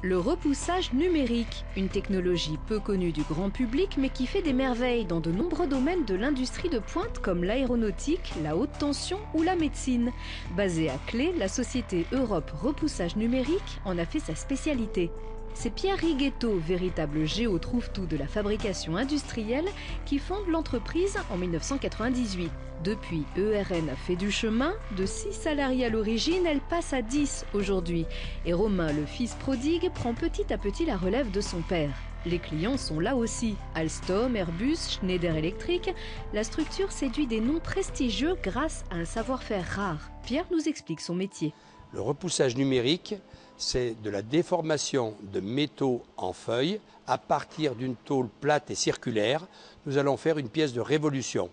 Le repoussage numérique, une technologie peu connue du grand public mais qui fait des merveilles dans de nombreux domaines de l'industrie de pointe comme l'aéronautique, la haute tension ou la médecine. Basée à Clé, la société Europe Repoussage Numérique en a fait sa spécialité. C'est Pierre Righetto, véritable géo trouve-tout de la fabrication industrielle, qui fonde l'entreprise en 1998. Depuis, ERN a fait du chemin. De 6 salariés à l'origine, elle passe à 10 aujourd'hui. Et Romain, le fils prodigue, prend petit à petit la relève de son père. Les clients sont là aussi. Alstom, Airbus, Schneider Electric. La structure séduit des noms prestigieux grâce à un savoir-faire rare. Pierre nous explique son métier. Le repoussage numérique, c'est de la déformation de métaux en feuilles. À partir d'une tôle plate et circulaire, nous allons faire une pièce de révolution.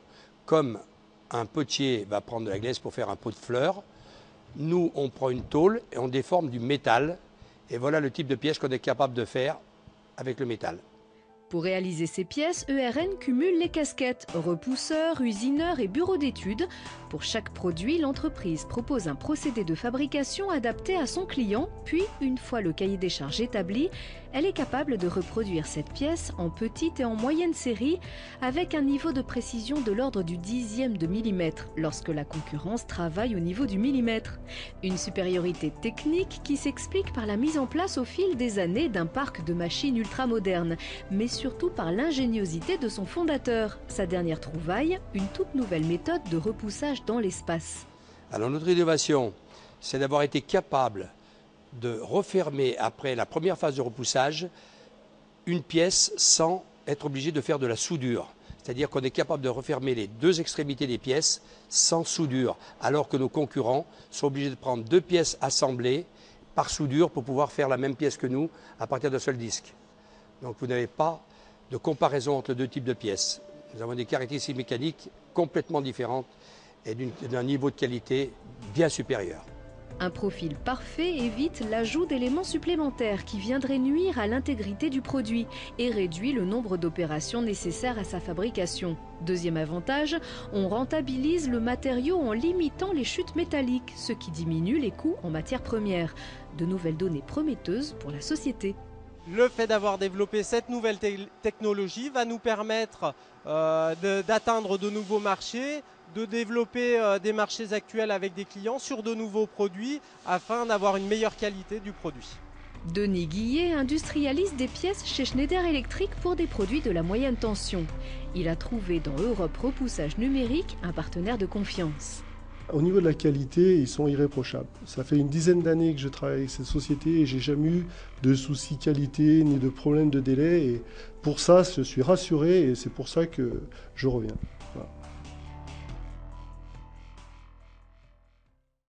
Comme un potier va prendre de la glaise pour faire un pot de fleurs, nous, on prend une tôle et on déforme du métal. Et voilà le type de pièce qu'on est capable de faire avec le métal. Pour réaliser ces pièces, ERN cumule les casquettes repousseur, usineur et bureau d'études. Pour chaque produit, l'entreprise propose un procédé de fabrication adapté à son client. Puis, une fois le cahier des charges établi, elle est capable de reproduire cette pièce en petite et en moyenne série avec un niveau de précision de l'ordre du dixième de millimètre lorsque la concurrence travaille au niveau du millimètre. Une supériorité technique qui s'explique par la mise en place au fil des années d'un parc de machines ultramodernes, mais surtout par l'ingéniosité de son fondateur. Sa dernière trouvaille, une toute nouvelle méthode de repoussage dans l'espace. Alors notre innovation, c'est d'avoir été capable de refermer après la première phase de repoussage une pièce sans être obligé de faire de la soudure. C'est-à-dire qu'on est capable de refermer les deux extrémités des pièces sans soudure, alors que nos concurrents sont obligés de prendre 2 pièces assemblées par soudure pour pouvoir faire la même pièce que nous à partir d'un seul disque. Donc vous n'avez pas de comparaison entre les deux types de pièces. Nous avons des caractéristiques mécaniques complètement différentes et d'un niveau de qualité bien supérieur. Un profil parfait évite l'ajout d'éléments supplémentaires qui viendraient nuire à l'intégrité du produit et réduit le nombre d'opérations nécessaires à sa fabrication. Deuxième avantage, on rentabilise le matériau en limitant les chutes métalliques, ce qui diminue les coûts en matières premières. De nouvelles données prometteuses pour la société. Le fait d'avoir développé cette nouvelle technologie va nous permettre d'atteindre de nouveaux marchés, de développer des marchés actuels avec des clients sur de nouveaux produits afin d'avoir une meilleure qualité du produit. Denis Guillet industrialise des pièces chez Schneider Electric pour des produits de la moyenne tension. Il a trouvé dans Europe Repoussage Numérique un partenaire de confiance. Au niveau de la qualité, ils sont irréprochables. Ça fait une dizaine d'années que je travaille avec cette société et j'ai jamais eu de soucis qualité ni de problème de délai. Et pour ça, je suis rassuré et c'est pour ça que je reviens. Voilà.